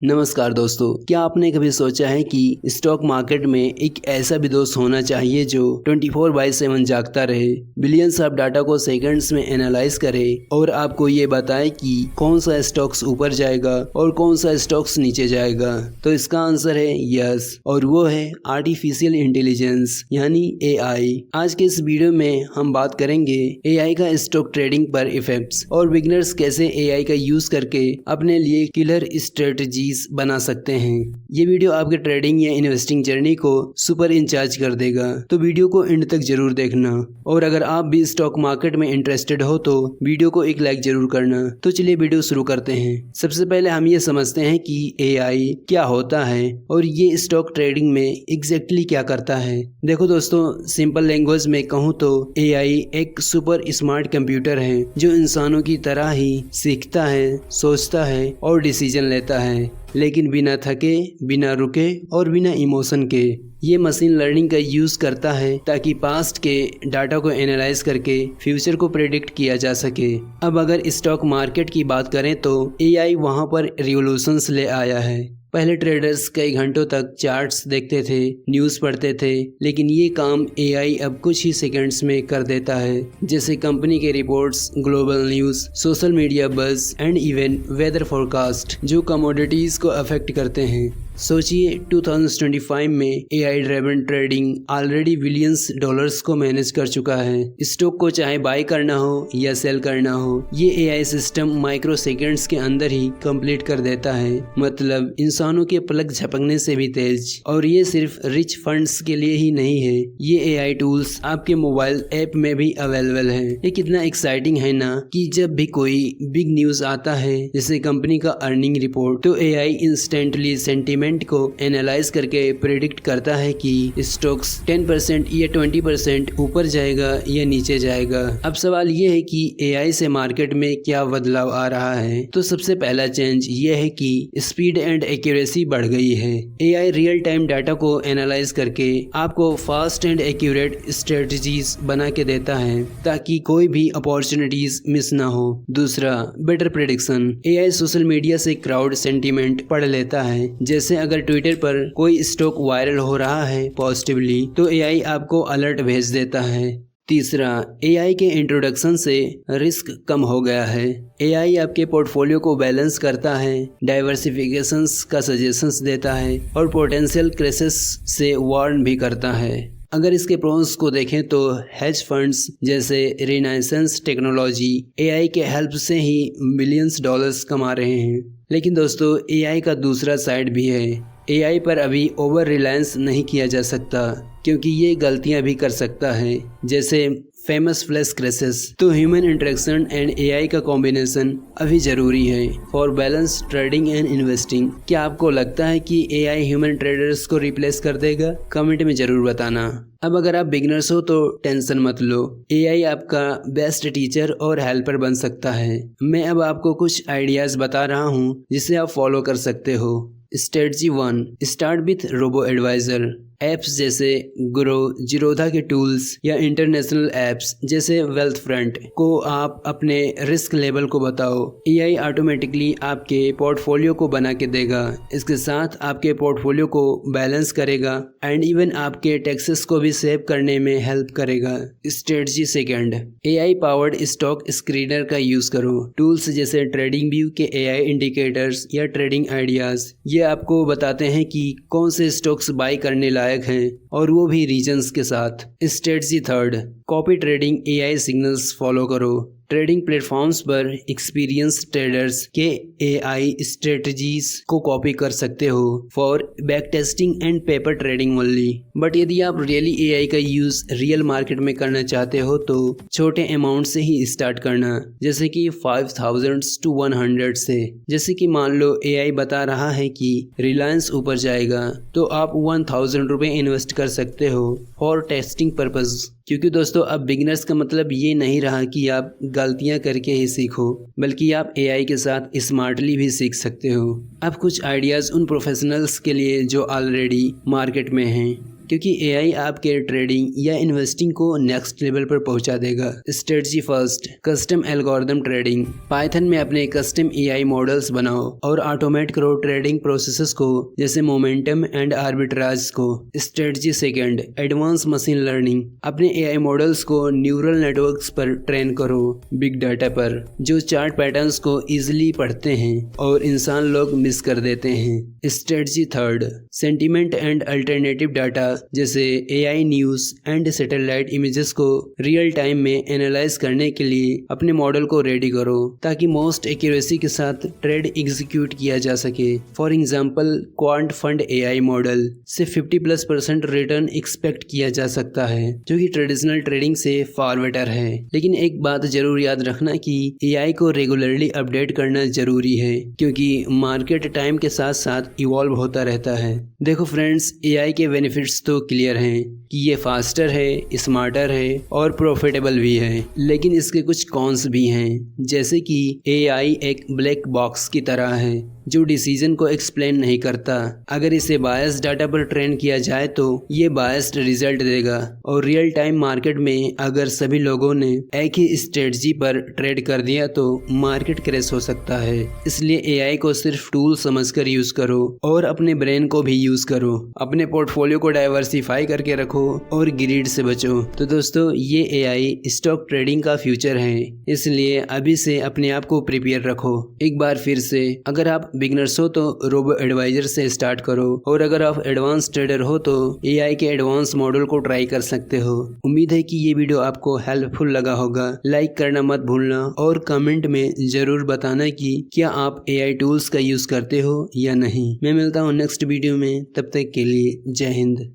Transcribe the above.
नमस्कार दोस्तों, क्या आपने कभी सोचा है कि स्टॉक मार्केट में एक ऐसा भी दोस्त होना चाहिए जो 24/7 जागता रहे, बिलियंस ऑफ डाटा को सेकंड्स में एनालाइज करे और आपको ये बताए कि कौन सा स्टॉक्स ऊपर जाएगा और कौन सा स्टॉक्स नीचे जाएगा? तो इसका आंसर है यस, और वो है आर्टिफिशियल इंटेलिजेंस यानी AI। आज के इस वीडियो में हम बात करेंगे AI का स्टॉक ट्रेडिंग पर इफेक्ट्स और बिगिनर्स कैसे AI का यूज करके अपने लिए किलर स्ट्रेटजी बना सकते हैं। ये वीडियो आपके ट्रेडिंग या इन्वेस्टिंग जर्नी को सुपर इंचार्ज कर देगा, तो वीडियो को एंड तक जरूर देखना। और अगर आप भी स्टॉक मार्केट में इंटरेस्टेड हो तो वीडियो को एक लाइक जरूर करना। तो चलिए वीडियो शुरू करते हैं। सबसे पहले हम ये समझते हैं कि AI क्या होता है और ये स्टॉक ट्रेडिंग में एग्जैक्टली क्या करता है। देखो दोस्तों, सिंपल लैंग्वेज में कहूँ तो AI एक सुपर स्मार्ट कंप्यूटर है जो इंसानों की तरह ही सीखता है, सोचता है और डिसीजन लेता है, लेकिन बिना थके, बिना रुके और बिना इमोशन के। ये मशीन लर्निंग का यूज करता है ताकि पास्ट के डाटा को एनालाइज करके फ्यूचर को प्रेडिक्ट किया जा सके। अब अगर स्टॉक मार्केट की बात करें तो AI वहां पर रिवॉल्यूशंस ले आया है। पहले ट्रेडर्स कई घंटों तक चार्ट्स देखते थे, न्यूज़ पढ़ते थे, लेकिन ये काम AI अब कुछ ही सेकंड्स में कर देता है, जैसे कंपनी के reports, global news, social media buzz and even weather forecast जो कमोडिटीज़ को अफेक्ट करते हैं। सोचिए 2025 में AI driven trading already billions dollars को मैनेज कर चुका है। स्टॉक को चाहे बाय करना हो या सेल करना हो, ये AI सिस्टम माइक्रो सेकेंड्स के अंदर ही कंप्लीट कर देता है, मतलब इंसानों के पलक झपकने से भी तेज। और ये सिर्फ रिच फंड्स के लिए ही नहीं है, ये AI टूल्स आपके मोबाइल ऐप में भी अवेलेबल है। ये कितना एक्साइटिंग है ना कि जब भी कोई बिग न्यूज आता है जैसे कंपनी का अर्निंग रिपोर्ट, तो AI इंस्टेंटली सेंटीमेंट को एनालाइज करके प्रेडिक्ट करता है कि स्टॉक्स 10% या 20% ऊपर जाएगा या नीचे जाएगा। अब सवाल ये है कि AI से मार्केट में क्या बदलाव आ रहा है। तो सबसे पहला चेंज ये है कि स्पीड एंड एक्यूरेसी बढ़ गई है। AI रियल टाइम डाटा को एनालाइज करके आपको फास्ट एंड एक्यूरेट स्ट्रेटजीज बना के देता है ताकि कोई भी अपॉर्चुनिटीज मिस ना हो। दूसरा, better prediction. AI social media से क्राउड सेंटीमेंट पढ़ लेता है। जैसे अगर ट्विटर पर कोई स्टॉक वायरल हो रहा है पॉजिटिवली, तो AI आपको अलर्ट भेज देता है। तीसरा, AI के इंट्रोडक्शन से रिस्क कम हो गया है। AI आपके पोर्टफोलियो को बैलेंस करता है, डाइवर्सिफिकेशंस का सजेशंस देता है और पोटेंशियल क्रेसेस से वार्न भी करता है। अगर इसके प्रोस को देखें तो हेज फंड्स जैसे रिनाइसेंस टेक्नोलॉजी AI के हेल्प से ही बिलियंस डॉलर्स कमा रहे हैं। लेकिन दोस्तों, AI का दूसरा साइड भी है। AI पर अभी ओवर रिलायंस नहीं किया जा सकता, क्योंकि ये गलतियां भी कर सकता है, जैसे फेमस फ्लैश क्रैशेस। तो ह्यूमन इंटरेक्शन एंड AI का कॉम्बिनेशन अभी जरूरी है for balance trading and investing. क्या आपको लगता है कि AI ह्यूमन ट्रेडर्स को रिप्लेस कर देगा? कमेंट में जरूर बताना। अब अगर आप बिगिनर्स हो तो टेंशन मत लो, AI आपका बेस्ट टीचर और हेल्पर बन सकता है। मैं अब आपको कुछ आइडियाज बता रहा हूँ जिसे आप फॉलो कर सकते हो। Strategy 1, start with robo advisor. Apps जैसे ग्रो, जीरोधा के टूल्स या इंटरनेशनल ऐप्स जैसे वेल्थ फ्रंट को आप अपने रिस्क लेवल को बताओ। AI ऑटोमेटिकली आपके पोर्टफोलियो को बना के देगा। इसके साथ आपके पोर्टफोलियो को बैलेंस करेगा एंड इवन आपके टैक्सेस को भी सेव करने में हेल्प करेगा। Strategy 2, AI powered stock screener का यूज करो। टूल्स जैसे ट्रेडिंग व्यू के AI इंडिकेटर्स या ट्रेडिंग आइडियाज, ये आपको बताते हैं कि कौन से स्टॉक्स बाय करने लायक हैं, और वो भी रीजंस के साथ। Strategy 3, copy trading AI signals follow करो। ट्रेडिंग प्लेटफॉर्म्स पर एक्सपीरियंस ट्रेडर्स के AI स्ट्रेटजीज को कॉपी कर सकते हो for back testing and paper trading only. But यदि आप रियली AI का यूज रियल मार्केट में करना चाहते हो तो छोटे अमाउंट से ही स्टार्ट करना, जैसे कि 5000 to 100 से। जैसे कि मान लो AI बता रहा है कि रिलायंस ऊपर जाएगा, तो आप 1000 रुपये इन्वेस्ट कर सकते हो फॉर टेस्टिंग पर्पज। क्योंकि दोस्तों, अब बिगिनर्स का मतलब ये नहीं रहा कि आप गलतियां करके ही सीखो, बल्कि आप AI के साथ स्मार्टली भी सीख सकते हो। अब कुछ आइडियाज़ उन प्रोफेशनल्स के लिए जो ऑलरेडी मार्केट में हैं। क्योंकि एआई आपके ट्रेडिंग या इन्वेस्टिंग को नेक्स्ट लेवल पर पहुंचा देगा। Strategy first, custom algorithm trading. Python में अपने कस्टम एआई मॉडल्स बनाओ और ऑटोमेट करो ट्रेडिंग प्रोसेसेस को, जैसे मोमेंटम एंड आर्बिट्राज को। Strategy second, advance machine learning. अपने एआई मॉडल्स को न्यूरल नेटवर्क्स पर ट्रेन करो, बिग डाटा पर, जो चार्ट पैटर्न्स को इजीली पढ़ते हैं और इंसान लोग मिस कर देते हैं। Strategy third, sentiment and alternative data, जैसे AI news and satellite images को रियल टाइम में एनालाइज करने के लिए अपने मॉडल को रेडी करो ताकि मोस्ट एक्यूरेसी के साथ ट्रेड एग्जीक्यूट किया जा सके। For example, quant fund AI model से 50+% रिटर्न एक्सपेक्ट किया जा सकता है, जो कि ट्रेडिशनल ट्रेडिंग से फार बेटर है। लेकिन एक बात जरूर याद रखना कि एआई को रेगुलरली अपडेट करना जरूरी है, क्योंकि मार्केट टाइम के साथ साथ इवॉल्व होता रहता है। देखो फ्रेंड्स, एआई के बेनिफिट्स तो क्लियर हैं कि ये फास्टर है, स्मार्टर है और प्रॉफिटेबल भी है, लेकिन इसके कुछ कॉन्स भी हैं, जैसे कि एआई एक ब्लैक बॉक्स की तरह है जो डिसीजन को एक्सप्लेन नहीं करता। अगर इसे बायस्ड डाटा पर ट्रेन किया जाए तो ये बायस्ड रिजल्ट देगा, और रियल टाइम मार्केट में अगर सभी लोगों ने एक ही स्ट्रेटजी पर ट्रेड कर दिया तो मार्केट क्रैश हो सकता है। इसलिए एआई को सिर्फ टूल समझकर यूज करो और अपने ब्रेन को भी यूज करो। अपने पोर्टफोलियो को डाइवर्सिफाई करके रखो और ग्रीड से बचो। तो दोस्तों, ये एआई स्टॉक ट्रेडिंग का फ्यूचर है, इसलिए अभी से अपने आप को प्रिपेयर रखो। एक बार फिर से, अगर आप बिगनर्स हो तो रोबो एडवाइजर से स्टार्ट करो, और अगर आप एडवांस ट्रेडर हो तो एआई के एडवांस मॉडल को ट्राई कर सकते हो। उम्मीद है कि ये वीडियो आपको हेल्पफुल लगा होगा। लाइक करना मत भूलना और कमेंट में जरूर बताना कि क्या आप एआई टूल्स का यूज करते हो या नहीं। मैं मिलता हूँ नेक्स्ट वीडियो में, तब तक के लिए जय हिंद।